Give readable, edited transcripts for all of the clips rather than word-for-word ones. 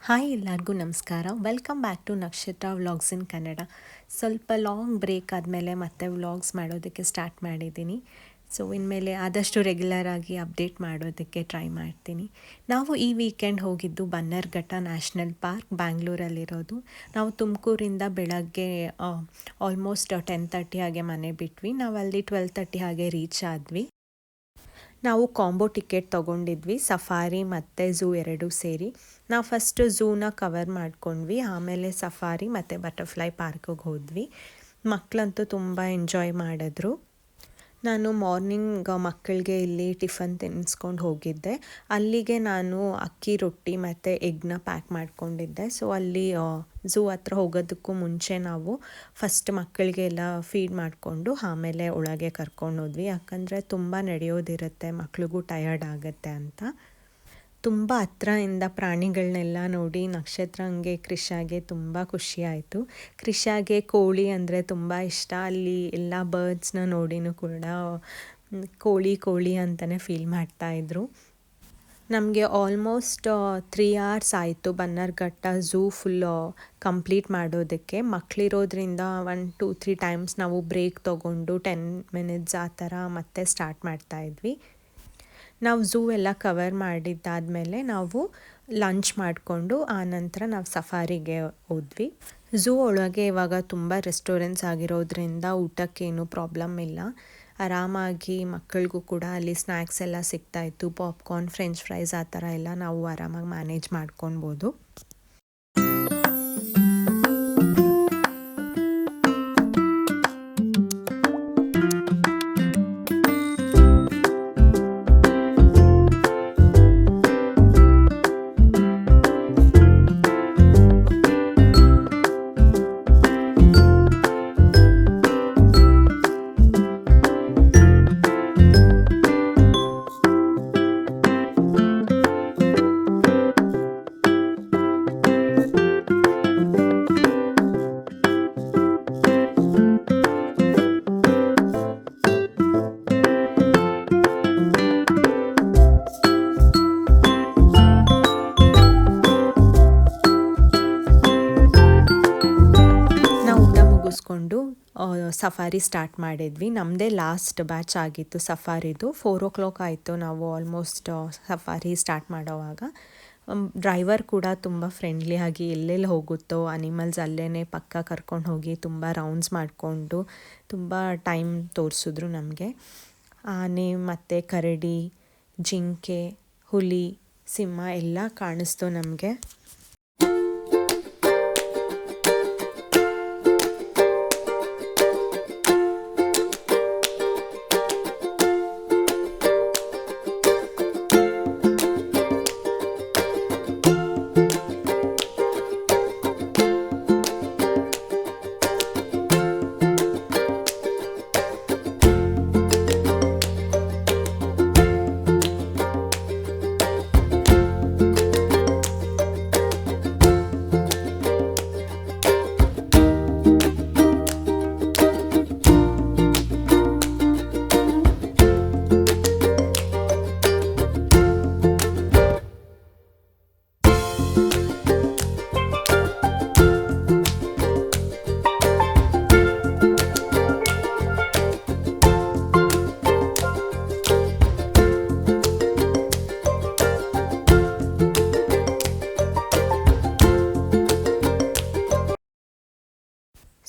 Hi ಎಲ್ಲರಿಗೂ ನಮಸ್ಕಾರ. Welcome back to ನಕ್ಷತ್ರ ವ್ಲಾಗ್ಸ್ ಇನ್ ಕನ್ನಡ. ಸ್ವಲ್ಪ ಲಾಂಗ್ ಬ್ರೇಕ್ ಆದಮೇಲೆ ಮತ್ತೆ ವ್ಲಾಗ್ಸ್ ಮಾಡೋದಕ್ಕೆ ಸ್ಟಾರ್ಟ್ ಮಾಡಿದ್ದೀನಿ. ಸೊ ಇನ್ಮೇಲೆ ಆದಷ್ಟು ರೆಗ್ಯುಲರ್ ಆಗಿ ಅಪ್ಡೇಟ್ ಮಾಡೋದಕ್ಕೆ ಟ್ರೈ ಮಾಡ್ತೀನಿ. ನಾವು ಈ ವೀಕೆಂಡ್ ಹೋಗಿದ್ದು ಬನ್ನರ್ಘಟ್ಟ ನ್ಯಾಷನಲ್ ಪಾರ್ಕ್, ಬ್ಯಾಂಗ್ಳೂರಲ್ಲಿರೋದು. ನಾವು ತುಮಕೂರಿಂದ ಬೆಳಗ್ಗೆ ಆಲ್ಮೋಸ್ಟ್ 10:30 ಹಾಗೆ ಮನೆ ಬಿಟ್ವಿ. ನಾವು ಅಲ್ಲಿ 12:30 ಹಾಗೆ ರೀಚ್ ಆದ್ವಿ. ನಾವು ಕಾಂಬೋ ಟಿಕೆಟ್ ತೊಗೊಂಡಿದ್ವಿ, ಸಫಾರಿ ಮತ್ತು ಝೂ ಎರಡೂ ಸೇರಿ. ನಾವು ಫಸ್ಟ್ ಝೂನ ಕವರ್ ಮಾಡ್ಕೊಂಡ್ವಿ, ಆಮೇಲೆ ಸಫಾರಿ ಮತ್ತು ಬಟರ್ಫ್ಲೈ ಪಾರ್ಕಿಗೆ ಹೋದ್ವಿ. ಮಕ್ಕಳಂತೂ ತುಂಬ ಎಂಜಾಯ್ ಮಾಡಿದ್ರು. ನಾನು ಮಾರ್ನಿಂಗ್ ಮಕ್ಕಳಿಗೆ ಇಲ್ಲಿ ಟಿಫನ್ ತಿನ್ನಿಸ್ಕೊಂಡು ಹೋಗಿದ್ದೆ. ಅಲ್ಲಿಗೆ ನಾನು ಅಕ್ಕಿ ರೊಟ್ಟಿ ಮತ್ತು ಎಗ್ನ ಪ್ಯಾಕ್ ಮಾಡ್ಕೊಂಡಿದ್ದೆ. ಸೊ ಅಲ್ಲಿ ಝೂ ಹತ್ರ ಹೋಗೋದಕ್ಕೂ ಮುಂಚೆ ನಾವು ಫಸ್ಟ್ ಮಕ್ಕಳಿಗೆ ಎಲ್ಲ ಫೀಡ್ ಮಾಡಿಕೊಂಡು ಆಮೇಲೆ ಒಳಗೆ ಕರ್ಕೊಂಡು ಹೋದ್ವಿ. ಯಾಕಂದರೆ ತುಂಬ ನಡೆಯೋದಿರುತ್ತೆ, ಮಕ್ಳಿಗೂ ಟಯರ್ಡ್ ಆಗುತ್ತೆ ಅಂತ. ತುಂಬ ಹತ್ರದಿಂದ ಪ್ರಾಣಿಗಳನ್ನೆಲ್ಲ ನೋಡಿ ನಕ್ಷತ್ರಂಗೆ, ಕ್ರಿಷಾಗೆ ತುಂಬ ಖುಷಿ ಆಯಿತು. ಕ್ರಿಷಾಗೆ ಕೋಳಿ ಅಂದರೆ ತುಂಬ ಇಷ್ಟ. ಅಲ್ಲಿ ಎಲ್ಲ ಬರ್ಡ್ಸ್ನ ನೋಡಿನೂ ಕೂಡ ಕೋಳಿ ಕೋಳಿ ಅಂತಲೇ ಫೀಲ್ ಮಾಡ್ತಾಯಿದ್ರು. ನಮಗೆ ಆಲ್ಮೋಸ್ಟ್ 3 hours ಆಯಿತು ಬನ್ನರ್ಘಟ್ಟ ಝೂ ಫುಲ್ಲು ಕಂಪ್ಲೀಟ್ ಮಾಡೋದಕ್ಕೆ. ಮಕ್ಕಳಿರೋದ್ರಿಂದ 1-2-3 ಟೈಮ್ಸ್ ನಾವು ಬ್ರೇಕ್ ತೊಗೊಂಡು 10 minutes ಆ ಥರ ಮತ್ತೆ ಸ್ಟಾರ್ಟ್ ಮಾಡ್ತಾಯಿದ್ವಿ. ನಾವು ಝೂ ಎಲ್ಲ ಕವರ್ ಮಾಡಿದ್ದಾದಮೇಲೆ ನಾವು ಲಂಚ್ ಮಾಡಿಕೊಂಡು ಆನಂತರ ನಾವು ಸಫಾರಿಗೆ ಹೋದ್ವಿ. ಝೂ ಒಳಗೆ ಇವಾಗ ತುಂಬ ರೆಸ್ಟೋರೆಂಟ್ಸ್ ಆಗಿರೋದ್ರಿಂದ ಊಟಕ್ಕೇನು ಪ್ರಾಬ್ಲಮ್ ಇಲ್ಲ. ಆರಾಮಾಗಿ ಮಕ್ಕಳಿಗೂ ಕೂಡ ಅಲ್ಲಿ ಸ್ನ್ಯಾಕ್ಸ್ ಎಲ್ಲ ಸಿಗ್ತಾಯಿತ್ತು. ಪಾಪ್ಕಾರ್ನ್, ಫ್ರೆಂಚ್ ಫ್ರೈಸ್ ಆ ಥರ ಎಲ್ಲ ನಾವು ಆರಾಮಾಗಿ ಮ್ಯಾನೇಜ್ ಮಾಡ್ಕೊಳ್ಬೋದು. ಮುಗಿಸ್ಕೊಂಡು ಸಫಾರಿ ಸ್ಟಾರ್ಟ್ ಮಾಡಿದ್ವಿ. ನಮ್ಮದೇ ಲಾಸ್ಟ್ ಬ್ಯಾಚ್ ಆಗಿತ್ತು ಸಫಾರಿದು. 4 o'clock ಆಯಿತು ನಾವು ಆಲ್ಮೋಸ್ಟ್ ಸಫಾರಿ ಸ್ಟಾರ್ಟ್ ಮಾಡೋವಾಗ. ಡ್ರೈವರ್ ಕೂಡ ತುಂಬ ಫ್ರೆಂಡ್ಲಿ ಆಗಿ ಎಲ್ಲೆಲ್ಲಿ ಹೋಗುತ್ತೋ ಅನಿಮಲ್ಸ್ ಅಲ್ಲೇ ಪಕ್ಕ ಕರ್ಕೊಂಡು ಹೋಗಿ ತುಂಬ ರೌಂಡ್ಸ್ ಮಾಡಿಕೊಂಡು ತುಂಬ ಟೈಮ್ ತೋರಿಸಿದ್ರು ನಮಗೆ. ಆನೆ ಮತ್ತು ಕರಡಿ, ಜಿಂಕೆ, ಹುಲಿ, ಸಿಂಹ ಎಲ್ಲ ಕಾಣಿಸ್ತು ನಮಗೆ.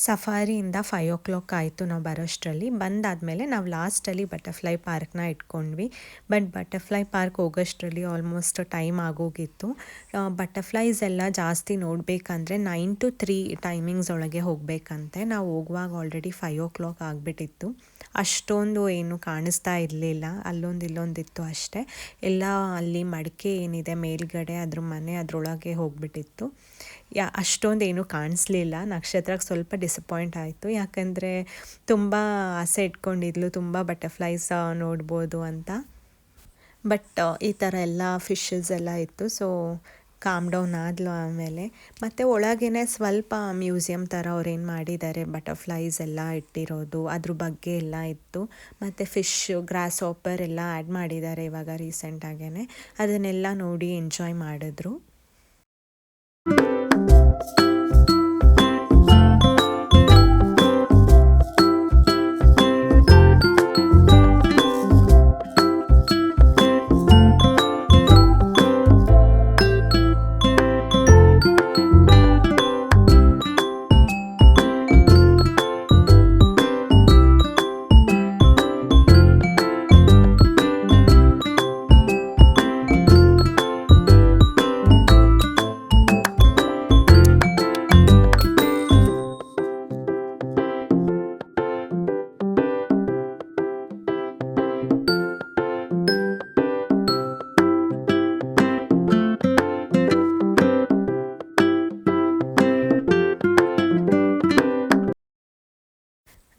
ಸಫಾರಿಯಿಂದ 5 o'clock ಆಯಿತು ನಾವು ಬರೋಷ್ಟರಲ್ಲಿ. ಬಂದಾದಮೇಲೆ ನಾವು ಲಾಸ್ಟಲ್ಲಿ ಬಟರ್ಫ್ಲೈ ಪಾರ್ಕ್ನ ಇಟ್ಕೊಂಡ್ವಿ. ಬಟ್ ಬಟರ್ಫ್ಲೈ ಪಾರ್ಕ್ ಹೋಗೋಷ್ಟರಲ್ಲಿ ಆಲ್ಮೋಸ್ಟ್ ಟೈಮ್ ಆಗೋಗಿತ್ತು. ಬಟರ್ಫ್ಲೈಸ್ ಎಲ್ಲ ಜಾಸ್ತಿ ನೋಡಬೇಕಂದ್ರೆ 9 to 3 ಟೈಮಿಂಗ್ಸ್ ಒಳಗೆ ಹೋಗಬೇಕಂತೆ. ನಾವು ಹೋಗುವಾಗ ಆಲ್ರೆಡಿ 5 o'clock ಆಗಿಬಿಟ್ಟಿತ್ತು. ಅಷ್ಟೊಂದು ಏನು ಕಾಣಿಸ್ತಾ ಇರಲಿಲ್ಲ, ಅಲ್ಲೊಂದು ಇಲ್ಲೊಂದಿತ್ತು ಅಷ್ಟೇ. ಎಲ್ಲ ಅಲ್ಲಿ ಮಡಿಕೆ ಏನಿದೆ ಮೇಲ್ಗಡೆ ಅದ್ರ ಮನೆ ಅದರೊಳಗೆ ಹೋಗಿಬಿಟ್ಟಿತ್ತು. ಅಷ್ಟೊಂದು ಏನೂ ಕಾಣಿಸ್ಲಿಲ್ಲ. ನಕ್ಷತ್ರಕ್ಕೆ ಸ್ವಲ್ಪ ಡಿಸಪಾಯಿಂಟ್ ಆಯಿತು, ಯಾಕಂದರೆ ತುಂಬ ಆಸೆ ಇಟ್ಕೊಂಡಿದ್ಲು ತುಂಬ ಬಟರ್ಫ್ಲೈಸ್ ನೋಡ್ಬೋದು ಅಂತ. ಬಟ್ ಈ ಥರ ಎಲ್ಲ ಫಿಶಸ್ ಎಲ್ಲ ಇತ್ತು. ಸೊ ಕಾಮ್ ಡೌನ್ ಆದ್ಲು ಆಮೇಲೆ. ಮತ್ತು ಒಳಗೇ ಸ್ವಲ್ಪ ಮ್ಯೂಸಿಯಂ ಥರ ಅವ್ರೇನು ಮಾಡಿದ್ದಾರೆ, ಬಟರ್ಫ್ಲೈಸ್ ಎಲ್ಲ ಇಟ್ಟಿರೋದು ಅದ್ರ ಬಗ್ಗೆ ಎಲ್ಲ ಇತ್ತು. ಮತ್ತು ಫಿಶ್ಶು, ಗ್ರಾಸ್ ಹಾಪರ್ ಎಲ್ಲ ಆ್ಯಡ್ ಮಾಡಿದ್ದಾರೆ ಇವಾಗ ರೀಸೆಂಟಾಗೇ. ಅದನ್ನೆಲ್ಲ ನೋಡಿ ಎಂಜಾಯ್ ಮಾಡಿದ್ರು.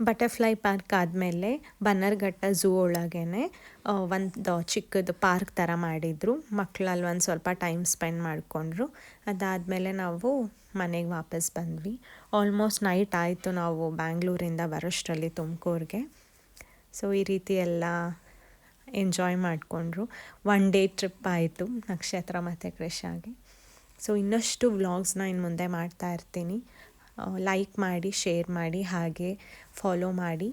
ಬಟರ್ಫ್ಲೈ ಪಾರ್ಕ್ ಆದಮೇಲೆ ಬನ್ನರ್ಘಟ್ಟ ಝೂ ಒಳಗೇ ಒಂದು ಚಿಕ್ಕದು ಪಾರ್ಕ್ ಥರ ಮಾಡಿದರು. ಮಕ್ಕಳಲ್ಲಿ ಒಂದು ಸ್ವಲ್ಪ ಟೈಮ್ ಸ್ಪೆಂಡ್ ಮಾಡಿಕೊಂಡ್ರು. ಅದಾದಮೇಲೆ ನಾವು ಮನೆಗೆ ವಾಪಸ್ ಬಂದ್ವಿ. ಆಲ್ಮೋಸ್ಟ್ ನೈಟ್ ಆಯಿತು ನಾವು ಬ್ಯಾಂಗ್ಳೂರಿಂದ ಬರೋಷ್ಟರಲ್ಲಿ ತುಮಕೂರಿಗೆ. ಸೊ ಈ ರೀತಿ ಎಲ್ಲ ಎಂಜಾಯ್ ಮಾಡಿಕೊಂಡ್ರು. 1 ಡೇ ಟ್ರಿಪ್ ಆಯಿತು ನಕ್ಷತ್ರ ಮತ್ತು ಕ್ರಿಷಾಗೆ. ಸೊ ಇನ್ನಷ್ಟು ವ್ಲಾಗ್ಸ್ನ ಇನ್ನು ಮುಂದೆ ಮಾಡ್ತಾ ಇರ್ತೀನಿ. ಲೈಕ್ ಮಾಡಿ, ಶೇರ್ ಮಾಡಿ, ಹಾಗೆ ಫಾಲೋ ಮಾಡಿ.